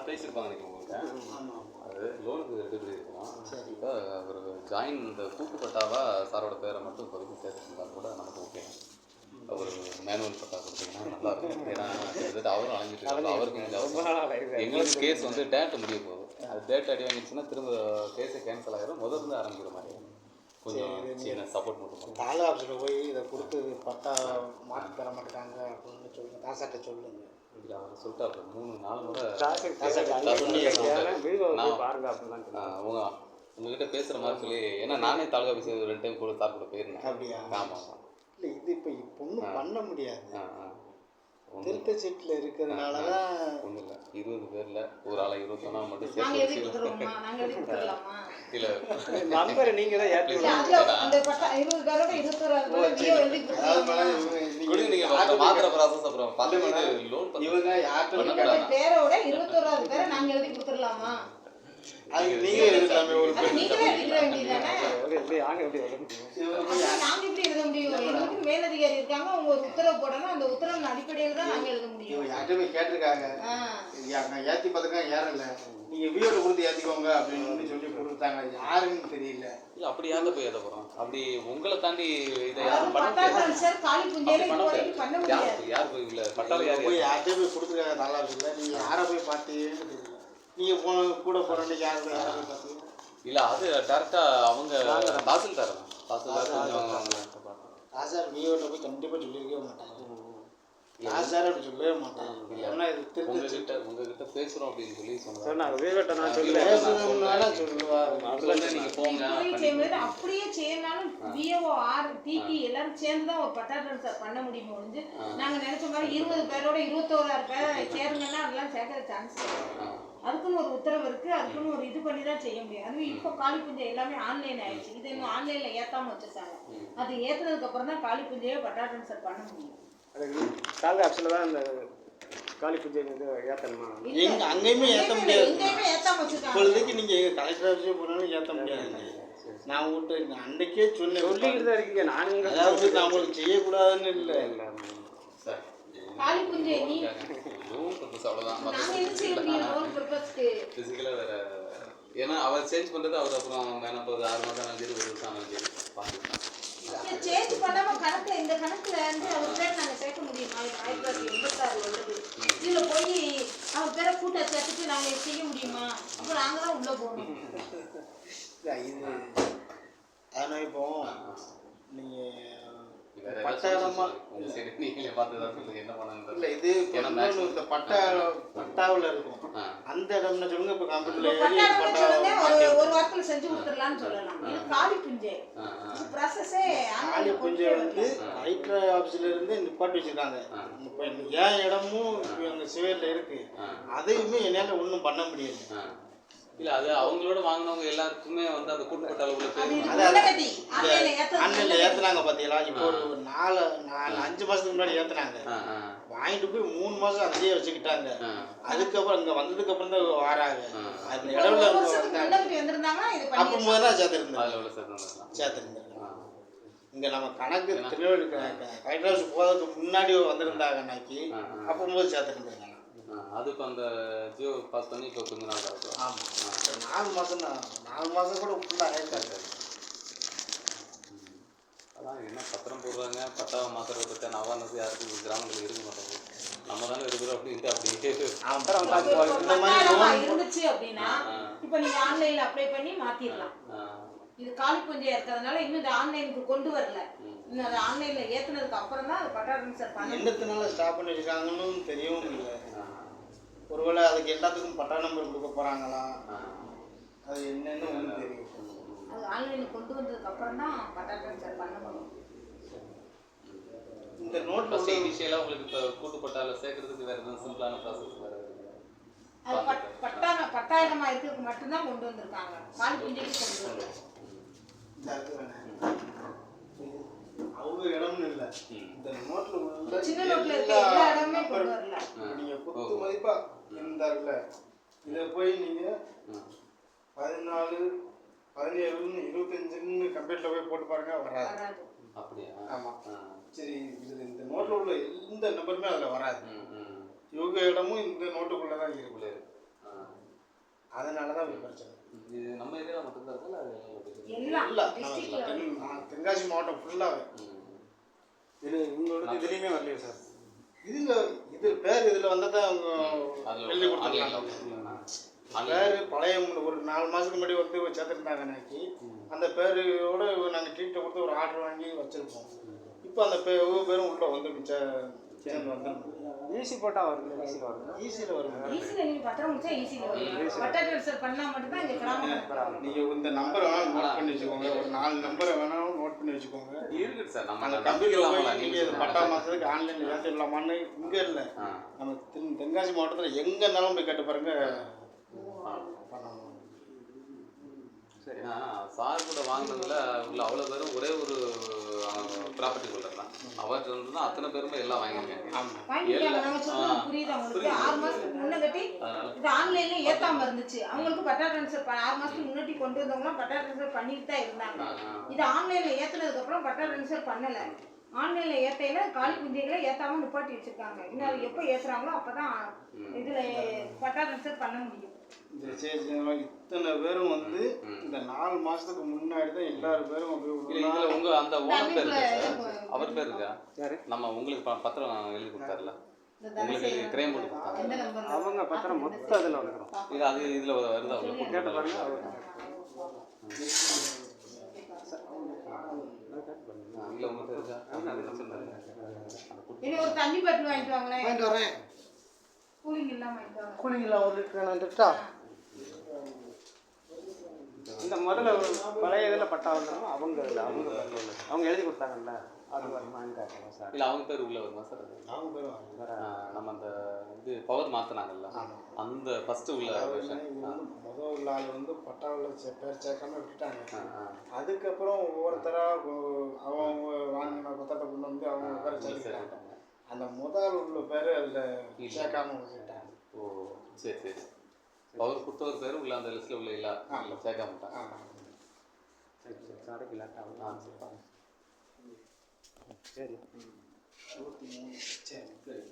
பேசியிருப்பாங்க நினைக்கிறேன் உங்களுக்கு. அது லோனுக்கு ரெடி பண்ணியிருக்கோம். இப்போ ஒரு ஜாயின் இந்த கூட்டுப்பட்டாவா சாரோட பேரை மட்டும் இப்போதைக்கு சேர்த்துருந்தாலும் கூட நமக்கு ஓகே. ஒரு மேனுவல் பட்டா கொடுத்தீங்கன்னா நல்லா இருக்கும். ஏன்னா கிட்டத்தட்ட அவரும் அலைஞ்சிட்டு இருக்காரு. அவருக்கு கொஞ்சம் எங்களுக்கு கேஸ் வந்து டேட் முடிய போகுது. அது டேட் அடி வாங்கிடுச்சுன்னா திரும்ப கேஸை கேன்சல் ஆகிடும். முதல்ல ஆரம்பிக்கிற மாதிரி கொஞ்சம் சின்ன சப்போர்ட் மட்டும். தாலுகா ஆஃபீஸில் போய் இதை கொடுத்து பட்டா மாற்றி தர மாட்டேங்காங்க அப்படின்னு சொல்லுங்கள். தாசாட்ட சொல்லுங்க. இல்லை அவர் சொல்லிட்டாரு 3-4 முறை உங்ககிட்ட பேசுகிற மாதிரி சொல்லி. ஏன்னா நானே தாலுகா ஆஃபீஸ் 2 டைம் கூட சார் கூட போயிருந்தேன். அப்படியா? ஆமாம். இல்லை இது இப்போ ஒன்றும் பண்ண முடியாது. திருத்த சீட்டில் இருக்கிறதுனால தான் ஒன்றும் இல்லை. 20 பேரில் ஒரு ஆளை 21 மட்டும் சேர்த்து இல்லை நம்பரை நீங்கள் தான் ஏற்றி நீங்கள் மாத்திர ப்ராசஸ் அப்புறம் 10 லோன் இவங்க பேரோட 21வது பேரை நாங்கள் எழுதி கொடுத்துடலாமா? அது நீங்களே எழுதலாமே. ஒரு நாங்க எப்படி எழுத முடியும்? எங்களுக்கு மேலதிகாரி இருக்காங்க. அவங்க ஒரு உத்தரவு போடணும். அந்த உத்தரவு அடிப்படையில் தான் நாங்க எழுத முடியும். யார்கிட்ட போய் கேட்டிருக்காங்க, ஏற்றி பார்த்துக்க ஏறல, நீங்க வீட்டை கொடுத்து ஏற்றிக்கோங்க அப்படின்னு சொல்லி கொடுத்தாங்க. யாருன்னு தெரியல. இல்லை அப்படி யாரும் போய் எழுத போகிறோம். அப்படி உங்களை தாண்டி இதை காலி புஞ்சையில பண்ண முடியாது. யார் போய் இல்லை பட்டாளம் யார் போய் யார்கிட்ட போய் கொடுத்துருக்காங்க. நல்லா இருக்குல்ல. நீங்க யாரை போய் பார்த்தீங்கன்னு தெரியல. நீங்க கூட போறீங்க. யாரை போய் பார்த்தீங்க? இல்லை அது டேரெக்டாக அவங்க தாசில்தார் தாசார் விஓட்ட போய் கண்டிப்பாக சொல்லியிருக்கவே மாட்டாங்க. தாசார் அப்படி சொல்லவே மாட்டாங்க. ஏன்னா இது உங்ககிட்ட பேசுகிறோம் அப்படின்னு சொல்லி சொன்னாங்க. விஓட்ட நான் சொல்லுவேன் சொல்லுவாங்க. நீங்கள் போங்க அப்படியே செய்யனாலும் விஓ ஆர் டிடி எல்லாரும் சேர்ந்து தான் ஒரு பட்டா ட்ரான்ஸ்ஃபர் பண்ண முடியுமோ ஒழிஞ்சு நாங்கள் நினைச்ச மாதிரி 20 பேரோட 21 பேர் சேருங்கன்னா அதெல்லாம் சேர்க்கிற சான்ஸ். அதுக்குன்னு ஒரு உத்தரவு இருக்குது. அதுக்குன்னு ஒரு இது பண்ணி தான் செய்ய முடியும். அதுவும் இப்போ காலி புஞ்சை எல்லாமே ஆன்லைன் ஆயிடுச்சு. இது இன்னும் ஆன்லைனில் ஏற்றாமல் வச்சுருக்காங்க. அது ஏற்றுனதுக்கப்புறம் தான் காலி புஞ்சையை பட்டா ட்ரான்ஸ்ஃபர் பண்ண முடியும். அது தாலுகா ஆஃபீஸில் தான் இந்த காலி புஞ்சை ஏற்றணுமா? அங்கேயுமே ஏற்ற முடியாது. எங்கேயுமே ஏற்றாமல் வச்சுருக்காங்க. இப்பொழுதுக்கு நீங்கள் கலெக்டர் ஆஃபீஸே போனாலும் ஏற்ற முடியாது. நான் விட்டு அன்றைக்கே சொல்லிக்கிட்டு தான் இருக்கீங்க. நானும் அதாவது நான் உங்களுக்கு செய்யக்கூடாதுன்னு இல்லை. காலி புஞ்சை நீ அவ்வளோதான். ஏன்னா அவர் சேஞ்ச் பண்ணுறது அவர் அப்புறம் வேணாம் 6 மாதம் ஆனாலும் 1 வருஷம் ஆனாலும் சேஞ்ச் பண்ணாம கணக்குல இந்த கணக்குல வந்து அவர் பேர் நாங்க சேர்க்க முடியுமா? 1986 வருது. இதுல போய் அவர் பேரை கூட்ட சேர்த்துட்டு நாங்க செய்ய முடியுமா? அப்ப நாங்க தான் உள்ள போகணும். இது ஆனால் இப்போ நீங்கள் நீங்களே பார்த்து தான் சொல்லுங்க என்ன பண்ணாங்க. இல்லை இது இந்த பட்டாவில் இருக்கும். அந்த இடம்னா சொல்லுங்க. இப்போ கம்ப்யூட்டர்ல ஒரு வாரத்தில் செஞ்சு கொடுத்துடலாம்னு சொல்லலாம். இது காலி புஞ்சை ப்ராசஸே. காலி புஞ்சை வந்து கலெக்டர் ஆஃபீஸில் இருந்து நிப்பாட்டி வச்சுருக்காங்க. இப்போ ஏன் இடமும் எங்கள் சிவேலில் இருக்குது. அதையுமே என்னால் ஒன்றும் பண்ண முடியாது. இல்லை அது அவங்களோட வாங்கினவங்க எல்லாருக்குமே வந்து அந்த கூட்டுப்பட்ட அளவுக்கு ஆன்லைனில் ஏற்றுனாங்க பார்த்தீங்களா? இப்போ ஒரு 4-5 மாதத்துக்கு முன்னாடி ஏற்றுனாங்க. வாங்கிட்டு போய் 3 மாதம் அங்கேயே வச்சுக்கிட்டாங்க. அதுக்கப்புறம் இங்கே வந்ததுக்கு அப்புறம் தான் வராங்க. அந்த இடத்துல அப்போ முதல்ல சேர்த்துருந்தாங்க. இங்கே நம்ம கணக்கு திருநெல்வேலி கலெக்டர் ஆஃபீஸ் போகிறதுக்கு முன்னாடி வந்திருந்தாங்க அன்னைக்கு. அப்போ முதல் சேர்த்துருந்தாங்க. அதுக்கு அந்த ஜியோ பாஸ் பண்ணி இப்போ கொஞ்ச நாள் ஆகும். ஆமாம் 4 மாதம் தான். 4 மாதம் கூட ஃபுல்லாக ஆகிருக்காங்க. அதான் என்ன பத்திரம் போடுறாங்க. பட்டாவை மாத்திரை பற்றின அவேர்னஸ் யாருக்கும் கிராமங்களில் இருக்க மாட்டாங்க. நம்ம தானே இருக்கிறோம் அப்படின்ட்டு அப்படியே இந்த மாதிரி இருந்துச்சு அப்படின்னா இப்போ நீங்கள் ஆன்லைனில் அப்ளை பண்ணி மாற்றிடலாம். இது காலி புஞ்சையாக இருக்கிறதுனால இன்னும் இந்த ஆன்லைனுக்கு கொண்டு வரல. இன்னும் அது ஆன்லைனில் ஏற்றுனதுக்கு அப்புறம் தான் அது பட்டா ட்ரான்ஸ்ஃபர் பண்ண. என்னத்தினால ஸ்டாப் பண்ணி வச்சுருக்காங்கன்னு தெரியவும் இல்லை. ஒருவேளை அதுக்கு எல்லாத்துக்கும் பட்டா நம்பர் கொடுக்க போகிறாங்களா? அது என்னன்னு ஒன்றும் தெரியும். அது ஆன்லைனில் கொண்டு வந்ததுக்கு அப்புறம் தான் பட்டா ட்ரான்ஸ்ஃபர் பண்ண முடியும். இந்த நோட் ஃபஸ்ட்டு இனிஷியலாக உங்களுக்கு இப்போ கூட்டுப்பட்டாவில் சேர்க்கறதுக்கு வேறு எதுவும் சிம்பிளான ப்ராசஸ் வேறு அது பட்டாயிரமாக இருக்கிறதுக்கு மட்டும்தான் கொண்டு வந்திருக்காங்க. காலி புஞ்சைக்கு கொண்டு வரல. அவங்க இடம்னு இல்லை. இந்த நோட்டில் சின்ன நோட்டில் இருக்க எல்லா இடமே கொண்டு வரல. நீங்கள் குத்து மதிப்பா இருந்தார்ல இதை போய் நீங்கள் 14, 17, 25 கம்ப்யூட்டரில் போய் போட்டு பாருங்க. வராது. அப்படியா? ஆமாம். சரி இதில் இந்த நோட்டில் உள்ள எந்த நம்பருமே அதில் வராது. இவங்க இடமும் இந்த நோட்டுக்குள்ளே தான் இருக்குள்ள. அதனால தான் ஒரு பிரச்சனை. இது நம்ம ஏரியாவில் மட்டும்தான் இருக்கா இல்லை எல்லாம் இல்லை டிஸ்ட்ரிக்ட்ல தென்காசி மாவட்டம் ஃபுல்லாகவே. இது உங்களோட இதுலேயுமே வரலையா சார்? இது பேர் இதில் வந்தால் தான் அவங்க எழுதி கொடுத்துருக்காங்க. பேர் பழைய ஒரு 4 மாதத்துக்கு முன்னாடி வந்து சேர்த்துருந்தாங்கன்னாக்கி அந்த பேரோட நாங்கள் டீட்டை கொடுத்து ஒரு ஆர்டர் வாங்கி வச்சுருப்போம். இப்போ அந்த பேரும் உள்ளே வந்து சேர்ந்து வந்துடும். ஈஸி போட்டால் வருது, ஈஸியில் வருது. ஈஸியில் வரும். ஈஸியில் நீங்கள் பத்திரம் முடிச்சா ஈஸியில் வரும். பட்டா ட்ரான்ஸ்ஃபர் பண்ணால் மட்டும்தான் இங்கே கிராமம். நீங்கள் இந்த நம்பரை வேணாலும் நோட் பண்ணி வச்சுக்கோங்க. ஒரு 4 நம்பரை வேணாலும் நோட் பண்ணி வச்சுக்கோங்க. இருக்குது சார். நம்ம அந்த கம்ப்யூட்டர் நீங்கள் பட்டா மாதத்துக்கு ஆன்லைனில் ஏற்றிடலாமான்னு இங்கே இல்லை, நம்ம தென்காசி மாவட்டத்தில் எங்கே இருந்தாலும் போய் கேட்டு பாருங்க. சரி, சார் கூட வாங்கினதுல உள்ள அவ்வளோ பேரும் ஒரே ஒரு ப்ராப்பர்ட்டி ஹோல்டர் தான். அவர்கிட்ட வந்து தான் அத்தனை பேருமே எல்லாம் வாங்கியிருக்காங்க. வாங்கிட்டாங்க. நாங்கள் சொல்லுவோம் புரியுது அவங்களுக்கு. 6 மாதத்துக்கு முன்னே கட்டி இது ஆன்லைனில் ஏற்றாமல் இருந்துச்சு. அவங்களுக்கு பட்டா ட்ரான்ஸ்ஃபர் 6 மாதத்துக்கு முன்னாடி கொண்டு வந்தவங்களாம் பட்டா ட்ரான்ஸ்ஃபர் பண்ணிட்டு தான் இருந்தாங்க. இது ஆன்லைனில் ஏற்றினதுக்கப்புறம் பட்டா ட்ரான்ஸ்ஃபர் பண்ணலை. ஆன்லைனில் ஏற்றையில் காலி குஞ்சைகளை ஏற்றாமல் நிப்பாட்டி வச்சுருக்காங்க. இன்னும் எப்போ ஏற்றுறாங்களோ அப்போ தான் இதில் பட்டா ட்ரான்ஸ்ஃபர் பண்ண முடியும். இத்தனை பேரும் வந்து இந்த 4 மாசத்துக்கு முன்னாடி தான் எல்லாரும் பேரும் உங்க அந்த ஓனர் பேர் இருக்கா? அவர் பேர் இருக்கா? நம்ம உங்களுக்கு பத்திரம் எழுதி கொடுத்தாருல, உங்களுக்கு கிரைம் போட்டு கொடுத்தாங்க. அவங்க பத்திரம் மொத்தம் அதில் வந்துடும். இது அது இதில் வருதா? அவ்வளோ கேட்டு பாருங்க. இல்லை உங்களுக்கு இருக்கா? இனி ஒரு தண்ணி பாட்டில் வாங்கிட்டு வாங்களேன். வாங்கிட்டு வரேன். கூலிங் இல்லாமல் வாங்கிட்டு வாங்க. கூலிங் இல்லாமல் ஒரு லிட்டர் வேணான்ட்டா. இந்த முதல்ல பழைய இதில் பட்டா வந்தாலும் அவங்க இல்லை, அவங்க எழுதி கொடுத்தாங்கல்ல, அது வருமானு கேட்கலாம் சார். இல்லை அவங்க பேர் உள்ள வருமா சார்? அவங்க பேர் நம்ம அந்த இது பவர் மாற்றினாங்கல்ல, அந்த ஃபஸ்ட்டு உள்ள முதல் உள்ள ஆள் வந்து பட்டாவில் பேர் சேர்க்காம விட்டுட்டாங்க. அதுக்கப்புறம் ஒவ்வொருத்தராக அவங்க வாங்கின பத்திரத்தை கொண்டு வந்து அவங்க பேரை சேர்த்துட்டாங்க. அந்த முதல் உள்ள பேர் அதில் சேர்க்காம விட்டுட்டாங்க. ஓ சரி சரி. பவர் கொடுத்தவர் பேர் உள்ள அந்த லிஸ்ட்டில் உள்ள இல்லை சேர்க்க மாட்டாங்க. சரி சரி சார். சரி சரி.